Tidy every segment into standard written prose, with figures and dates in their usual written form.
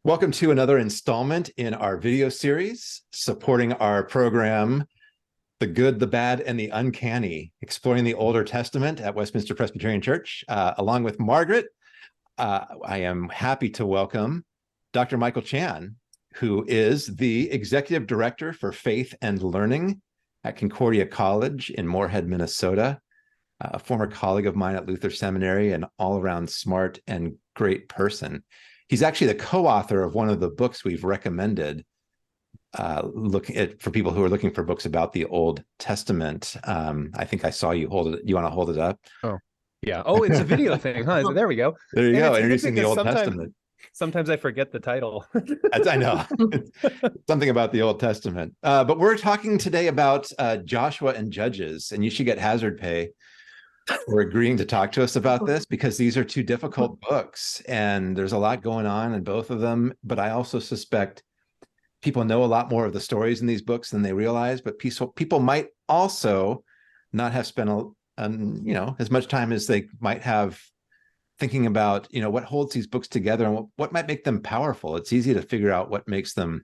Welcome to another installment in our video series supporting our program, The Good, the Bad, and the Uncanny, exploring the Older Testament at Westminster Presbyterian Church. Along with Margaret, I am happy to welcome Dr. Michael Chan, who is the Executive Director for Faith and Learning at Concordia College in Moorhead, Minnesota, a former colleague of mine at Luther Seminary, an all-around smart and great person. He's actually the co-author of one of the books we've recommended for people who are looking for books about the Old Testament. I think I saw you hold it. You want to hold it up? Oh, yeah. Oh, it's a video thing, huh? There we go. There you go. Introducing the Old Testament. Sometimes I forget the title. I know. Something about the Old Testament. But we're talking today about Joshua and Judges, and you should get hazard pay for agreeing to talk to us about this, because these are two difficult books and there's a lot going on in both of them. But I also suspect people know a lot more of the stories in these books than they realize, but people might also not have spent as much time as they might have thinking about what holds these books together and what might make them powerful. It's easy to figure out what makes them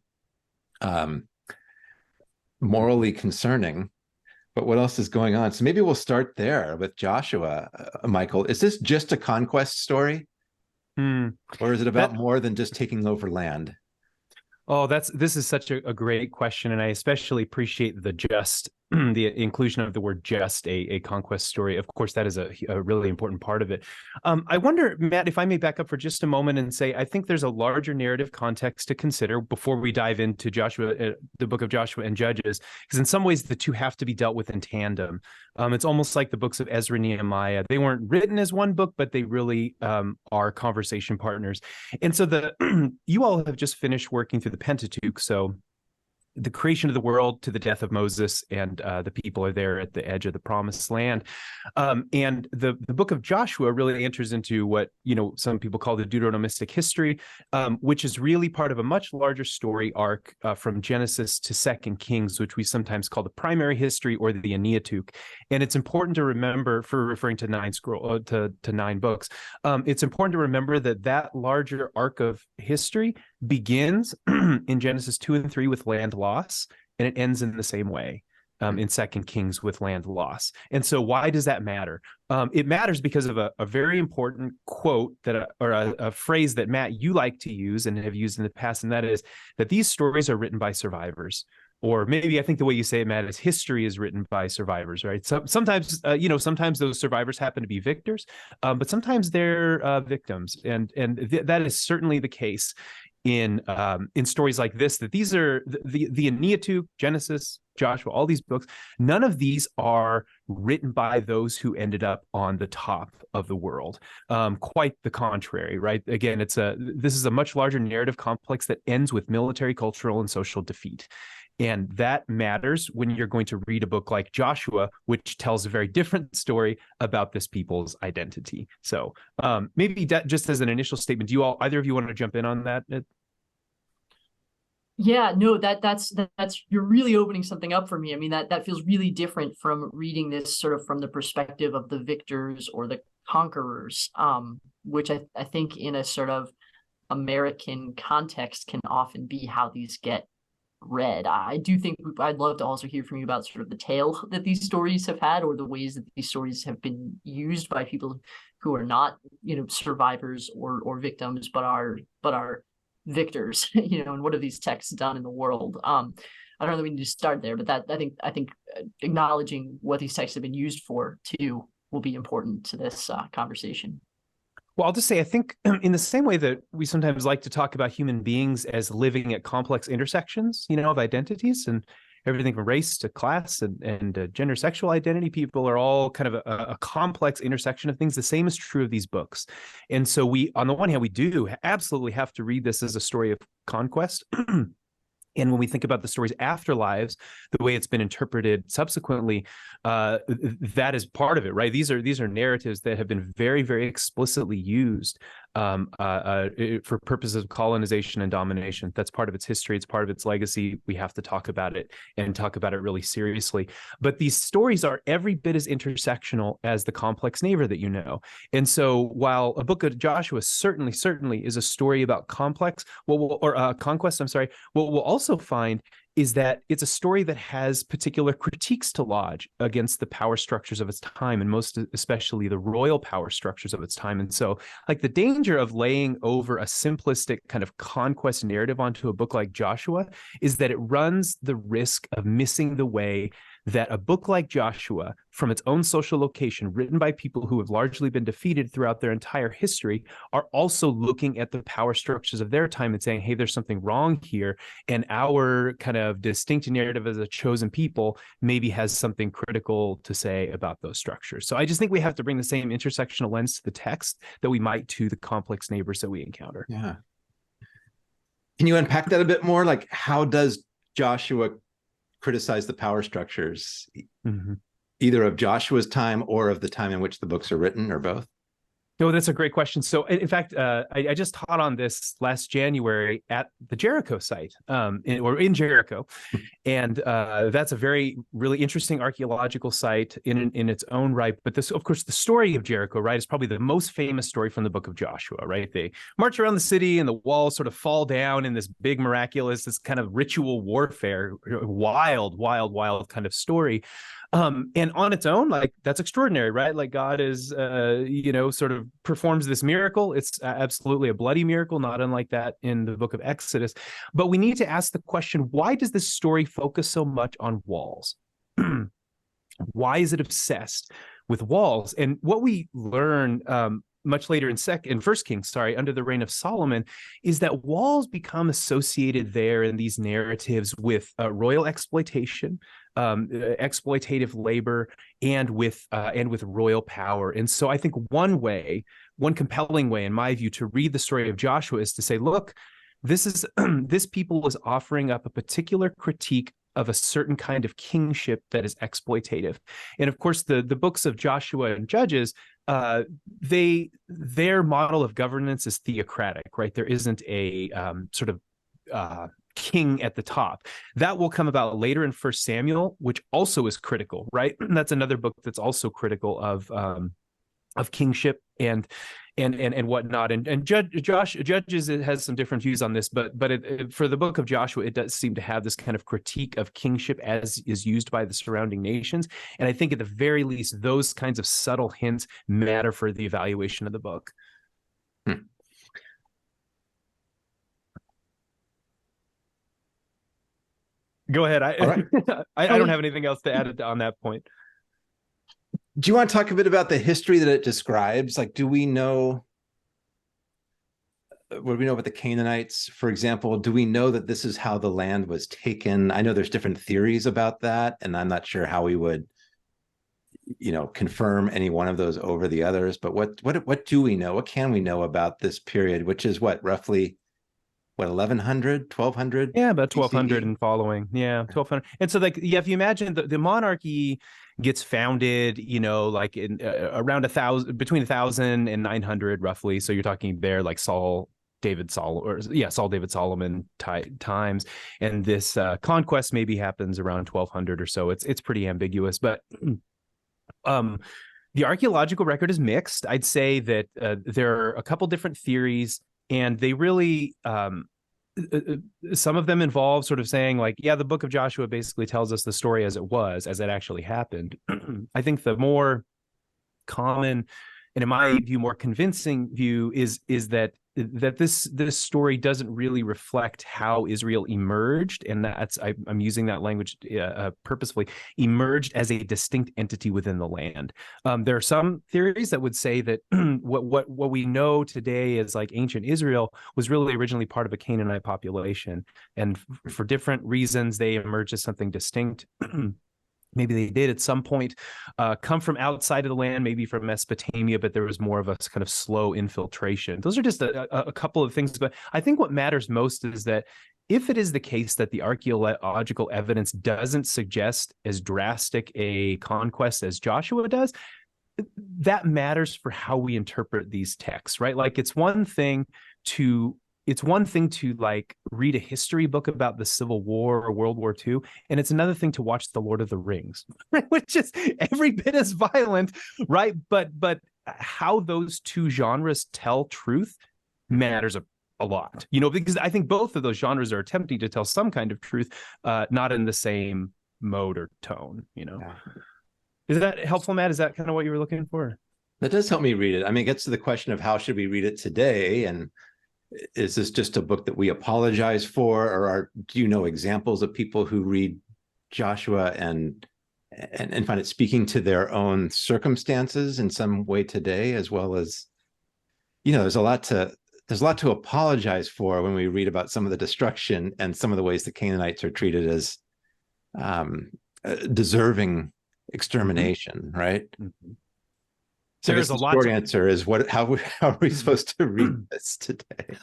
morally concerning, but what else is going on? So maybe we'll start there with Joshua. Michael, is this just a conquest story? Or is it about more than just taking over land? Oh, this is such a great question, and I especially appreciate the inclusion of the word "just" a conquest story. Of course, that is a really important part of it. I wonder, Matt, if I may back up for just a moment and say I think there's a larger narrative context to consider before we dive into Joshua, the book of Joshua and Judges, because in some ways the two have to be dealt with in tandem. It's almost like the books of Ezra and Nehemiah. They weren't written as one book, but they really are conversation partners. And so you all have just finished working through the Pentateuch, so the creation of the world to the death of Moses, and the people are there at the edge of the promised land. And the book of Joshua really enters into what some people call the Deuteronomistic history, which is really part of a much larger story arc from Genesis to 2 Kings, which we sometimes call the primary history or the Enneateuch. And it's important to remember, for referring to nine books, it's important to remember that larger arc of history begins in Genesis 2 and 3 with land loss, and it ends in the same way in 2 Kings with land loss. And so why does that matter? It matters because of a very important quote or a phrase that, Matt, you like to use and have used in the past, and that is that these stories are written by survivors. Or maybe I think the way you say it, Matt, is history is written by survivors, right? So sometimes, sometimes those survivors happen to be victors, but sometimes they're victims, and that is certainly the case in stories like this. That these are the Enneateuch, Genesis, Joshua, all these books. None of these are written by those who ended up on the top of the world. Quite the contrary, right? Again, this is a much larger narrative complex that ends with military, cultural, and social defeat. And that matters when you're going to read a book like Joshua, which tells a very different story about this people's identity. So maybe just as an initial statement, either of you want to jump in on that? Yeah, no, that's you're really opening something up for me. I mean, that feels really different from reading this sort of from the perspective of the victors or the conquerors, which I think in a sort of American context can often be how these get read. I do think I'd love to also hear from you about sort of the tale that these stories have had, or the ways that these stories have been used by people who are not, survivors or victims, but are victors, and what have these texts done in the world? I don't know that we need to start there, but I think acknowledging what these texts have been used for too will be important to this conversation. Well, I'll just say, I think in the same way that we sometimes like to talk about human beings as living at complex intersections, of identities, and everything from race to class and gender, sexual identity, people are all kind of a complex intersection of things. The same is true of these books. And so on the one hand, we do absolutely have to read this as a story of conquest. And when we think about the story's afterlives, the way it's been interpreted subsequently, that is part of it, right? These are narratives that have been very, very explicitly used for purposes of colonization and domination. That's part of its history. It's part of its legacy. We have to talk about it and talk about it really seriously. But these stories are every bit as intersectional as the complex neighbor that you know. And so while a book of Joshua certainly is a story about conquest, what we'll also find is that it's a story that has particular critiques to lodge against the power structures of its time, and most especially the royal power structures of its time. And so, like, the danger of laying over a simplistic kind of conquest narrative onto a book like Joshua is that it runs the risk of missing the way that a book like Joshua, from its own social location, written by people who have largely been defeated throughout their entire history, are also looking at the power structures of their time and saying, hey, there's something wrong here. And our kind of distinct narrative as a chosen people maybe has something critical to say about those structures. So I just think we have to bring the same intersectional lens to the text that we might to the complex neighbors that we encounter. Yeah. Can you unpack that a bit more? Like, how does Joshua criticize the power structures, either of Joshua's time or of the time in which the books are written, or both? No, that's a great question. So, in fact, I just taught on this last January at the Jericho site, in Jericho, and that's a really interesting archaeological site in its own right. But this, of course, the story of Jericho, right, is probably the most famous story from the book of Joshua. Right, they march around the city, and the walls sort of fall down in this big miraculous, this kind of ritual warfare, wild kind of story. And on its own, like, that's extraordinary, right? Like, God is, sort of performs this miracle. It's absolutely a bloody miracle, not unlike that in the book of Exodus. But we need to ask the question, why does this story focus so much on walls? Why is it obsessed with walls? And what we learn much later in First Kings, under the reign of Solomon, is that walls become associated there in these narratives with royal exploitation, exploitative labor, and with royal power. And so I think one compelling way, in my view, to read the story of Joshua is to say, look, this people is offering up a particular critique of a certain kind of kingship that is exploitative. And of course, the books of Joshua and Judges, their model of governance is theocratic, right? There isn't a king at the top. That will come about later in First Samuel, which also is critical, right? That's another book that's also critical of kingship and whatnot. And Judges, it has some different views on this, but for the book of Joshua, it does seem to have this kind of critique of kingship as is used by the surrounding nations. And I think at the very least, those kinds of subtle hints matter for the evaluation of the book. Go ahead. I don't have anything else to add on that point. Do you want to talk a bit about the history that it describes? Like, what do we know about the Canaanites, for example? Do we know that this is how the land was taken? I know there's different theories about that, and I'm not sure how we would, confirm any one of those over the others. But what do we know? What can we know about this period, which is roughly 1100, 1200? Yeah, about 1200 and following. Yeah, 1200. And so, if you imagine the monarchy gets founded, in around between 1000 and 900 roughly. So you're talking there like Saul David Solomon times, and this conquest maybe happens around 1200 or so. It's pretty ambiguous, but the archaeological record is mixed. I'd say that there are a couple different theories, and they really some of them involve sort of saying like, yeah, the book of Joshua basically tells us the story as it actually happened. I think the more common, and in my view, more convincing view is that this story doesn't really reflect how Israel emerged, and I'm using that language purposefully, emerged as a distinct entity within the land. There are some theories that would say that what we know today as like ancient Israel was really originally part of a Canaanite population, and for different reasons they emerged as something distinct. Maybe they did at some point come from outside of the land, maybe from Mesopotamia, but there was more of a kind of slow infiltration. Those are just a couple of things. But I think what matters most is that if it is the case that the archaeological evidence doesn't suggest as drastic a conquest as Joshua does, that matters for how we interpret these texts, right? Like it's one thing to like read a history book about the Civil War or World War II, and it's another thing to watch The Lord of the Rings, right? Which is every bit as violent, right? But how those two genres tell truth matters a lot, because I think both of those genres are attempting to tell some kind of truth, not in the same mode or tone, Yeah. Is that helpful, Matt? Is that kind of what you were looking for? That does help me read it. I mean, it gets to the question of how should we read it today? And is this just a book that we apologize for? Or do you know examples of people who read Joshua and find it speaking to their own circumstances in some way today, as well as, there's a lot to apologize for when we read about some of the destruction and some of the ways the Canaanites are treated as deserving extermination, right? Mm-hmm. So there's a short answer is how are we supposed to read this today?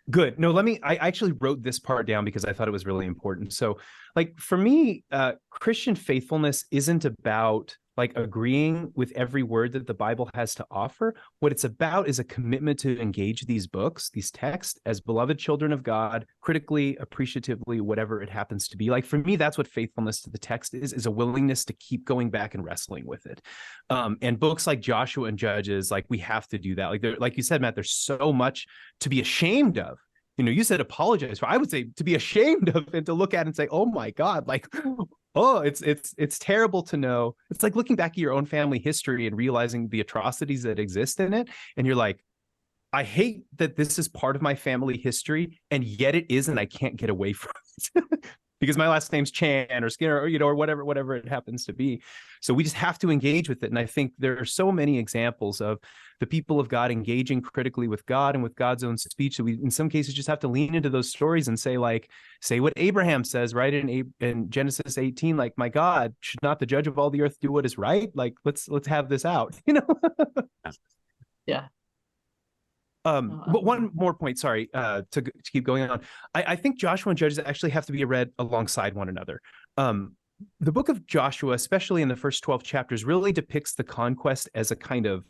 Good. No, I actually wrote this part down because I thought it was really important. So like for me, Christian faithfulness isn't about like agreeing with every word that the Bible has to offer. What it's about is a commitment to engage these books, these texts, as beloved children of God, critically, appreciatively, whatever it happens to be. Like for me, that's what faithfulness to the text is a willingness to keep going back and wrestling with it. And books like Joshua and Judges, like we have to do that. Like you said, Matt, there's so much to be ashamed of. You said apologize for. I would say to be ashamed of and to look at and say, oh my God, like, oh, it's terrible to know. It's like looking back at your own family history and realizing the atrocities that exist in it. And you're like, I hate that this is part of my family history, and yet it is, and I can't get away from it. Because my last name's Chan or Skinner, or whatever it happens to be. So we just have to engage with it. And I think there are so many examples of the people of God engaging critically with God and with God's own speech that we, in some cases, just have to lean into those stories and say what Abraham says, right? In Genesis 18, like, my God, should not the judge of all the earth do what is right? Like, let's have this out, Yeah. But one more point, sorry, to keep going on. I think Joshua and Judges actually have to be read alongside one another. The book of Joshua, especially in the first 12 chapters, really depicts the conquest as a kind of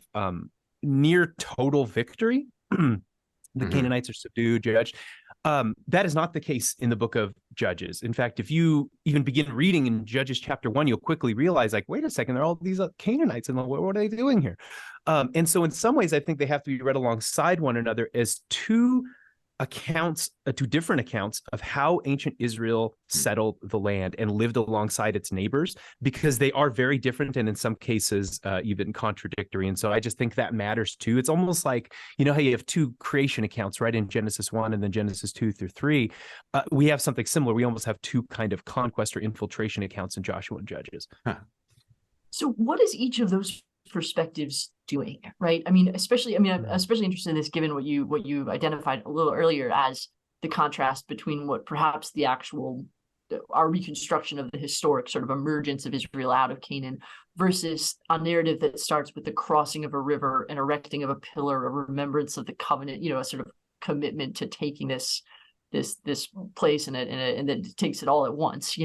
near total victory. The Canaanites are subdued, judged. That is not the case in the book of Judges. In fact, if you even begin reading in Judges chapter 1, you'll quickly realize, like, wait a second, there are all these Canaanites, and what are they doing here? And so in some ways, I think they have to be read alongside one another as two different accounts of how ancient Israel settled the land and lived alongside its neighbors, because they are very different and in some cases even contradictory. And so I just think that matters too. It's almost like, how you have two creation accounts, right? In Genesis 1 and then Genesis 2 through 3. We have something similar. We almost have two kind of conquest or infiltration accounts in Joshua and Judges. Huh. So what is each of those perspectives doing, right? I'm especially interested in this, given what you identified a little earlier as the contrast between what perhaps our reconstruction of the historic sort of emergence of Israel out of Canaan versus a narrative that starts with the crossing of a river and erecting of a pillar, a remembrance of the covenant, a sort of commitment to taking this place and that takes it all at once,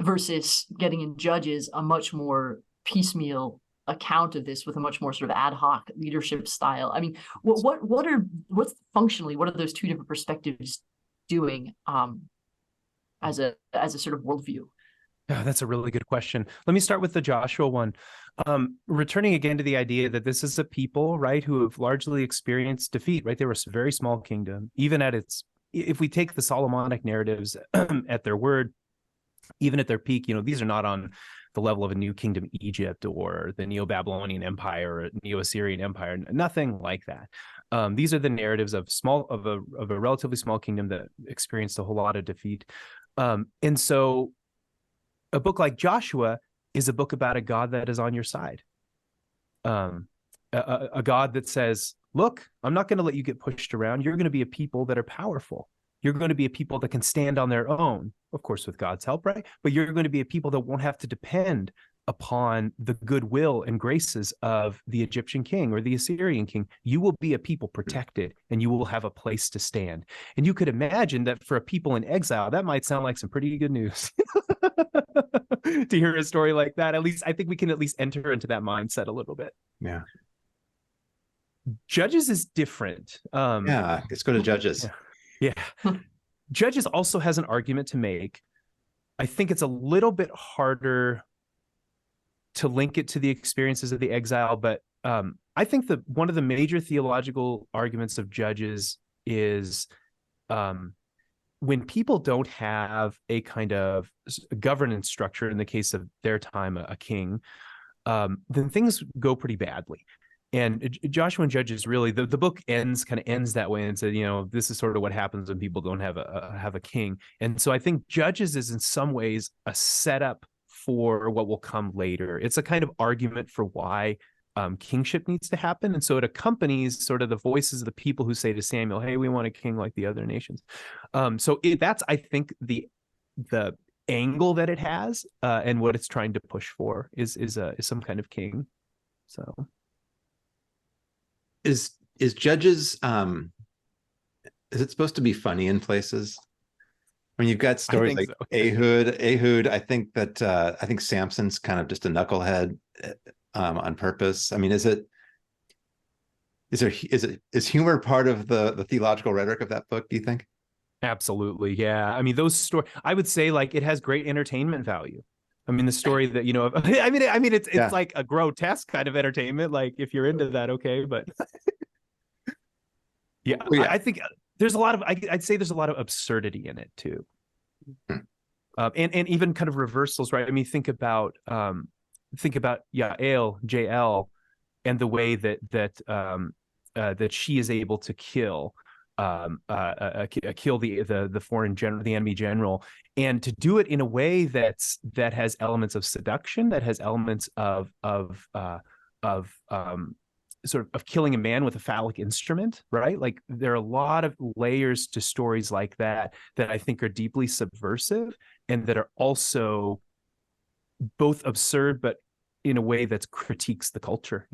versus getting in Judges a much more piecemeal account of this with a much more sort of ad hoc leadership style. What's functionally, what are those two different perspectives doing as a sort of worldview? Oh, that's a really good question. Let me start with the Joshua one. Returning again to the idea that this is a people, right, who have largely experienced defeat, right? They were a very small kingdom, even if we take the Solomonic narratives at their word, even at their peak, these are not on the level of a new kingdom Egypt or the Neo-Babylonian Empire or Neo-Assyrian Empire, nothing like that. These are the narratives of a relatively small kingdom that experienced a whole lot of defeat. And so a book like Joshua is a book about a God that is on your side. A God that says, look, I'm not going to let you get pushed around. You're going to be a people that are powerful. You're going to be a people that can stand on their own, of course, with God's help, right? But you're going to be a people that won't have to depend upon the goodwill and graces of the Egyptian king or the Assyrian king. You will be a people protected, and you will have a place to stand. And you could imagine that for a people in exile, that might sound like some pretty good news. To hear a story like that. At least I think we can at least enter into that mindset a little bit. Yeah. Judges is different. Yeah, let's go to Judges. Yeah. Judges also has an argument to make. I think it's a little bit harder to link it to the experiences of the exile, but I think that one of the major theological arguments of Judges is when people don't have a kind of governance structure, in the case of their time, a king, then things go pretty badly. And Joshua and Judges, really, the book ends that way and said, this is sort of what happens when people don't have a king. And so I think Judges is in some ways a setup for what will come later. It's a kind of argument for why kingship needs to happen. And so it accompanies sort of the voices of the people who say to Samuel, hey, we want a king like the other nations. That's, I think, the angle that it has, and what it's trying to push for is some kind of king. So is Judges, is it supposed to be funny in places? When you've got stories like so. Ehud, I think Samson's kind of just a knucklehead on purpose. I mean, is humor part of the theological rhetoric of that book, do you think? Absolutely. Yeah. I mean, those stories, I would say, like, it has great entertainment value. I mean, the story that, it's like a grotesque kind of entertainment. Like, if you're into that, okay. But yeah, I think there's a lot of, I'd say there's a lot of absurdity in it too. And even kind of reversals, right? I mean, think about Yael, JL, and the way that she is able to kill the foreign general, the enemy general, and to do it in a way that has elements of seduction, that has elements of sort of killing a man with a phallic instrument, right? Like, there are a lot of layers to stories like that I think are deeply subversive, and that are also both absurd, but in a way that critiques the culture,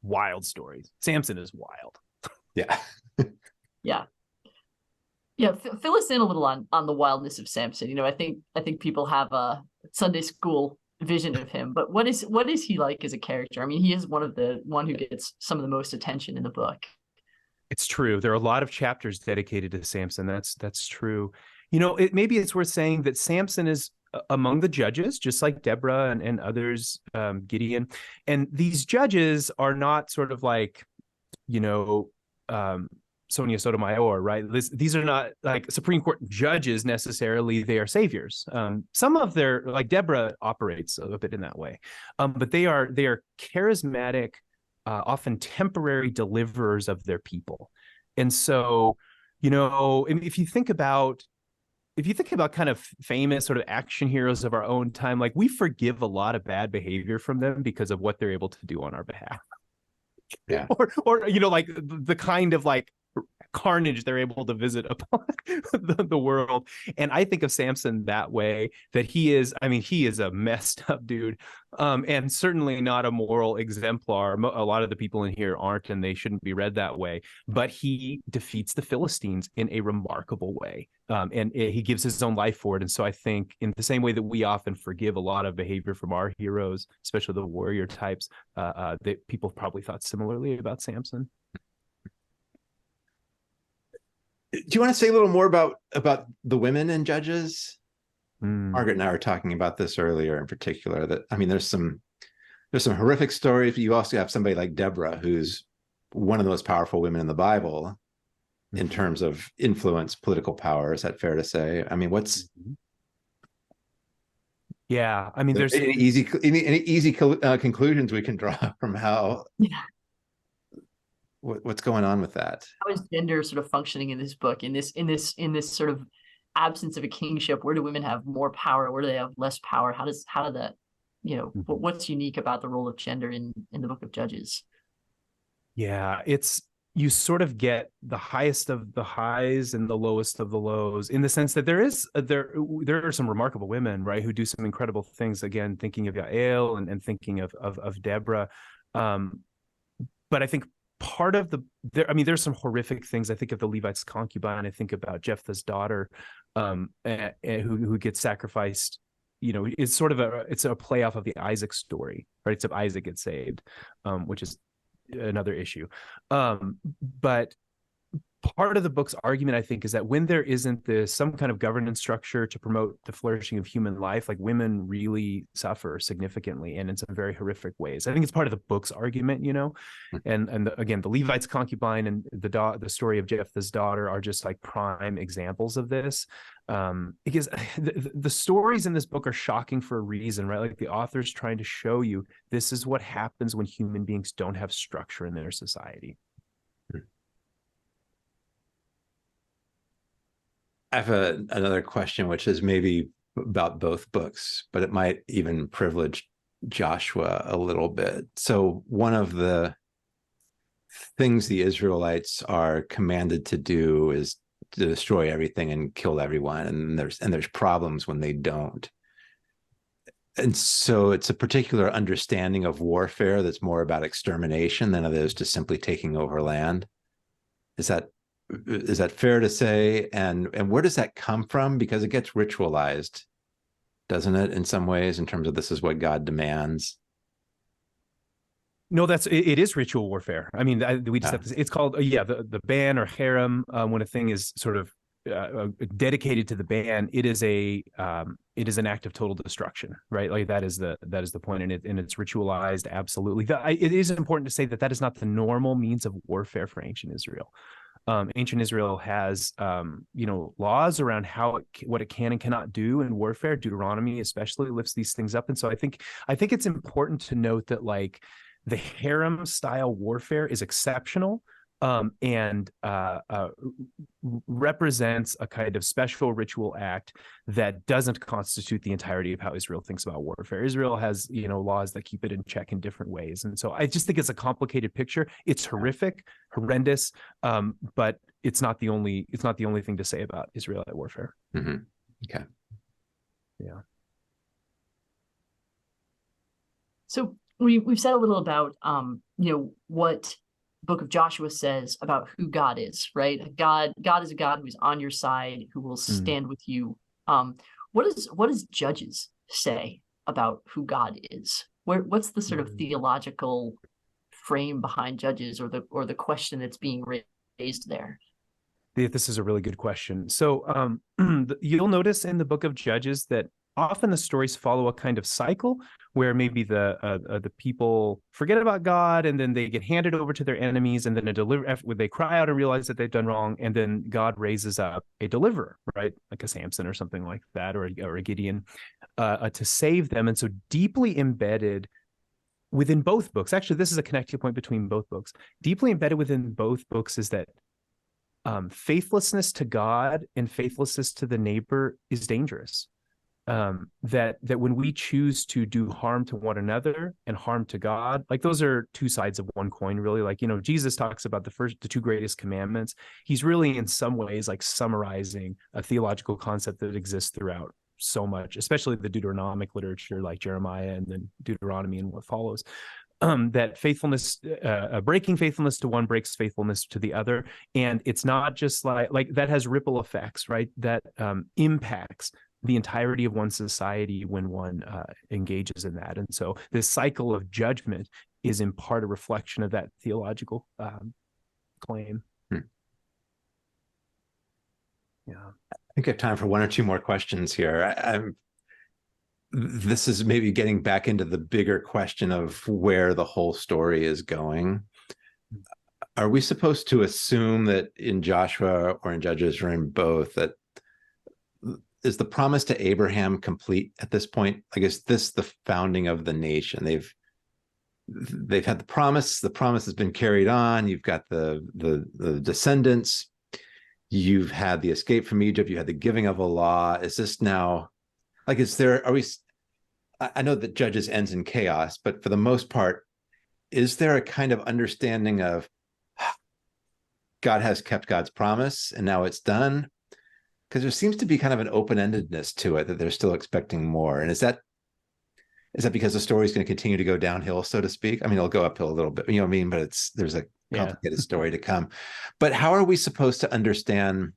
Wild stories. Samson is wild. Yeah. Yeah. Fill us in a little on the wildness of Samson. I think people have a Sunday school vision of him, but what is he like as a character? I mean, he is one who gets some of the most attention in the book. It's true. There are a lot of chapters dedicated to Samson. That's true. Maybe it's worth saying that Samson is among the judges, just like Deborah and others, Gideon. And these judges are not sort of like, Sonia Sotomayor, right? These are not like Supreme Court judges necessarily. They are saviors. Some of their, like Deborah operates a bit in that way, but they are charismatic, often temporary deliverers of their people. And so, if you think about kind of famous sort of action heroes of our own time, like, we forgive a lot of bad behavior from them because of what they're able to do on our behalf. Yeah. Or like the kind of like carnage they're able to visit upon the world. And I think of Samson that way, that he is a messed up dude, and certainly not a moral exemplar. A lot of the people in here aren't, and they shouldn't be read that way, but he defeats the Philistines in a remarkable way, and he gives his own life for it. And so I think, in the same way that we often forgive a lot of behavior from our heroes, especially the warrior types, that people probably thought similarly about Samson. Do you want to say a little more about the women in Judges? Margaret and I were talking about this earlier, in particular, that, I mean, there's some horrific stories, but you also have somebody like Deborah, who's one of the most powerful women in the Bible in terms of influence, political power. Is that fair to say? I mean, yeah, I mean, there's any easy conclusions we can draw from how what's going on with that? How is gender sort of functioning in this book, in this sort of absence of a kingship? Where do women have more power? Where do they have less power? How does that, what's unique about the role of gender in the book of Judges? Yeah, it's, you sort of get the highest of the highs and the lowest of the lows, in the sense that there are some remarkable women, right, who do some incredible things. Again, thinking of Yael and thinking of Deborah. But I think part of there's some horrific things. I think of the Levite's concubine. I think about Jephthah's daughter, who gets sacrificed. It's a play off of the Isaac story, right? Except Isaac gets saved, which is another issue. But part of the book's argument, I think, is that when there isn't some kind of governance structure to promote the flourishing of human life, like, women really suffer significantly and in some very horrific ways. I think it's part of the book's argument, and again, the Levite's concubine and the story of Jephthah's daughter are just like prime examples of this. Because the stories in this book are shocking for a reason, right? Like, the author's trying to show you this is what happens when human beings don't have structure in their society. I have another question, which is maybe about both books, but it might even privilege Joshua a little bit. So one of the things the Israelites are commanded to do is to destroy everything and kill everyone, and there's problems when they don't. And so it's a particular understanding of warfare that's more about extermination than it is to simply taking over land. Is that fair to say? And where does that come from? Because it gets ritualized, doesn't it, in some ways, in terms of this is what God demands? No, it is ritual warfare. I mean, we just have to, it's called, the ban or harem, when a thing is sort of dedicated to the ban, it is an act of total destruction, right? Like, that is the point, and it's ritualized. Absolutely. It is important to say that is not the normal means of warfare for ancient Israel. Ancient Israel has, laws around what it can and cannot do in warfare. Deuteronomy especially lifts these things up. And so I think it's important to note that, like, the harem style warfare is exceptional, and represents a kind of special ritual act that doesn't constitute the entirety of how Israel thinks about warfare. Israel has, laws that keep it in check in different ways. And so I just think it's a complicated picture. It's horrific, horrendous, but it's not the only thing to say about Israelite warfare. Mm-hmm. Okay. Yeah. So we've said a little about, what Book of Joshua says about who God is, right? God is a God who's on your side, who will stand with you. What does Judges say about who God is? What's the sort of theological frame behind Judges, or the question that's being raised there? This is a really good question. So you'll notice in the Book of Judges that often the stories follow a kind of cycle where maybe the people forget about God, and then they get handed over to their enemies, and then they cry out and realize that they've done wrong, and then God raises up a deliverer, right, like a Samson or something like that, or a Gideon, to save them. And so deeply embedded within both books, actually, this is a connecting point between both books. Deeply embedded within both books is that faithlessness to God and faithlessness to the neighbor is dangerous. That when we choose to do harm to one another and harm to God, like, those are two sides of one coin, really. Like, Jesus talks about the two greatest commandments. He's really, in some ways, like, summarizing a theological concept that exists throughout so much, especially the Deuteronomic literature, like Jeremiah and then Deuteronomy and what follows. That faithfulness, breaking faithfulness to one breaks faithfulness to the other. And it's not just like that has ripple effects, right? That impacts the entirety of one's society when one engages in that. And so this cycle of judgment is in part a reflection of that theological claim. Yeah. I think I have time for one or two more questions here. This is maybe getting back into the bigger question of where the whole story is going. Are we supposed to assume that in Joshua or in Judges or in both, that is the promise to Abraham complete at this point? Like, is this the founding of the nation? They've had the promise. The promise has been carried on. You've got the descendants. You've had the escape from Egypt. You had the giving of a law. Is this now, like, I know that Judges ends in chaos, but for the most part, is there a kind of understanding of God has kept God's promise and now it's done? Because there seems to be kind of an open-endedness to it, that they're still expecting more. And is that because the story is going to continue to go downhill, so to speak? I mean, it'll go uphill a little bit, you know what I mean? But there's a complicated story to come. But how are we supposed to understand,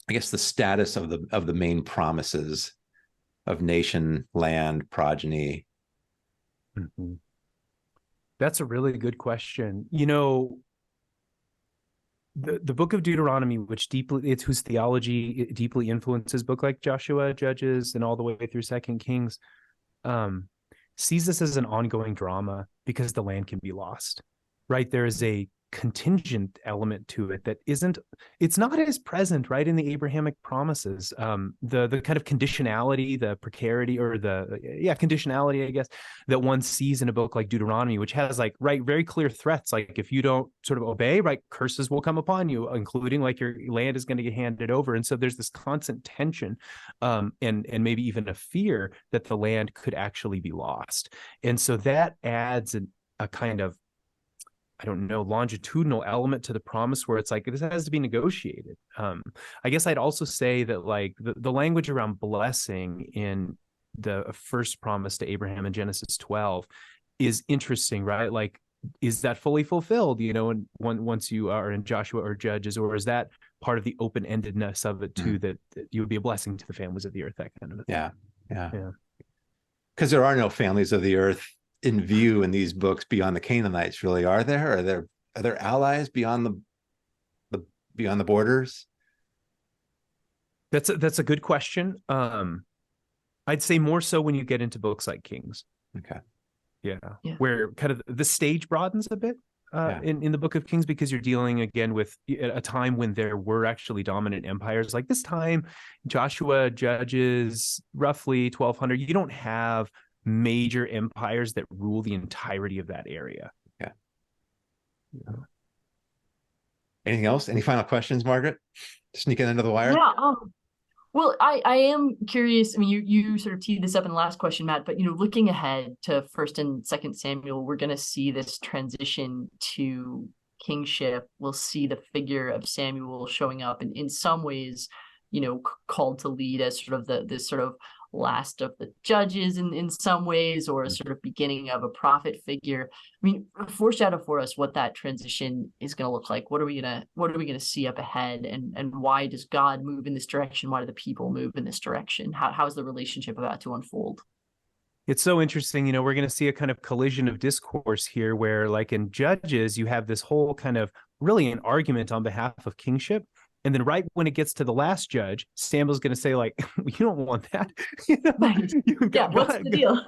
I guess, the status of the main promises of nation, land, progeny? Mm-hmm. That's a really good question. You know, the book of Deuteronomy, whose theology deeply influences book like Joshua, Judges, and all the way through Second Kings, sees this as an ongoing drama because the land can be lost, right? There is a contingent element to it that it's not as present, right, in the Abrahamic promises. The kind of conditionality, the precarity, or conditionality, I guess, that one sees in a book like Deuteronomy, which has very clear threats, like if you don't sort of obey, right, curses will come upon you, including like your land is going to get handed over. And so there's this constant tension, and maybe even a fear that the land could actually be lost. And so that adds a kind of, I don't know, longitudinal element to the promise where it's like, this has to be negotiated. I guess I'd also say that like the language around blessing in the first promise to Abraham in Genesis 12 is interesting, right? Like, is that fully fulfilled, you know, and once you are in Joshua or Judges, or is that part of the open-endedness of it too, that you would be a blessing to the families of the earth, that kind of thing? Yeah. Because there are no families of the earth in view in these books beyond the Canaanites, really, are there? Are there allies beyond the borders? That's a good question. I'd say more so when you get into books like Kings. Okay. Yeah. Where kind of the stage broadens a bit in the book of Kings, because you're dealing again with a time when there were actually dominant empires. Like this time, Joshua, Judges, roughly 1200, you don't have major empires that rule the entirety of that area. Yeah. Anything else? Any final questions, Margaret? Sneaking under the wire? Yeah. Well, I am curious. I mean, you sort of teed this up in the last question, Matt, but, you know, looking ahead to 1st and 2nd Samuel, we're going to see this transition to kingship. We'll see the figure of Samuel showing up and in some ways, you know, called to lead as sort of this sort of last of the judges in some ways, or a sort of beginning of a prophet figure. I mean, foreshadow for us what that transition is going to look like. What are we going to see up ahead, and why does God move in this direction? Why do the people move in this direction? How is the relationship about to unfold? It's so interesting. You know, we're going to see a kind of collision of discourse here where, like in Judges, you have this whole kind of really an argument on behalf of kingship. And then right when it gets to the last judge, Samuel's going to say, like, you don't want that. You know? Right. What's the deal?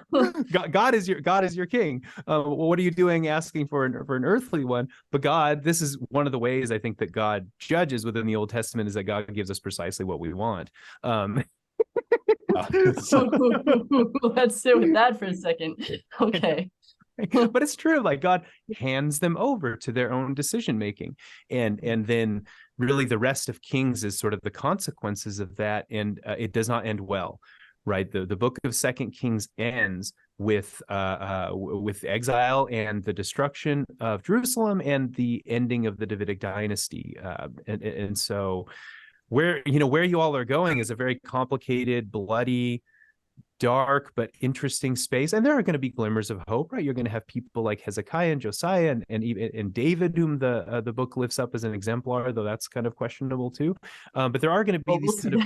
God is your king. What are you doing asking for an earthly one? But God, this is one of the ways I think that God judges within the Old Testament, is that God gives us precisely what we want. So let's sit with that for a second. Okay. But it's true, like God hands them over to their own decision making, and then really the rest of Kings is sort of the consequences of that, and it does not end well, right? The book of 2nd Kings ends with exile and the destruction of Jerusalem and the ending of the Davidic dynasty, and so where you all are going is a very complicated, bloody, dark but interesting space, and there are going to be glimmers of hope, right? You're going to have people like Hezekiah and Josiah and even David, whom the book lifts up as an exemplar, though that's kind of questionable too. But there are going to be these kind of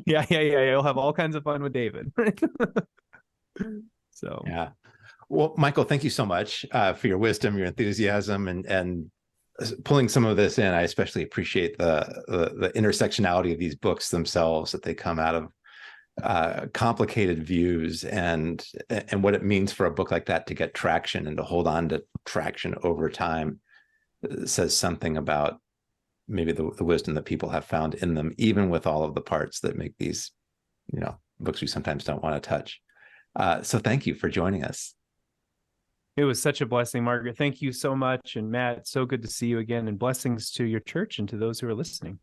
you'll have all kinds of fun with David. So yeah. Well, Michael, thank you so much for your wisdom, your enthusiasm, and pulling some of this in. I especially appreciate the intersectionality of these books themselves, that they come out of complicated views, and what it means for a book like that to get traction and to hold on to traction over time. It says something about maybe the wisdom that people have found in them, even with all of the parts that make these, you know, books we sometimes don't want to touch. So thank you for joining us. It was such a blessing, Margaret. Thank you so much. And Matt, so good to see you again, and blessings to your church and to those who are listening.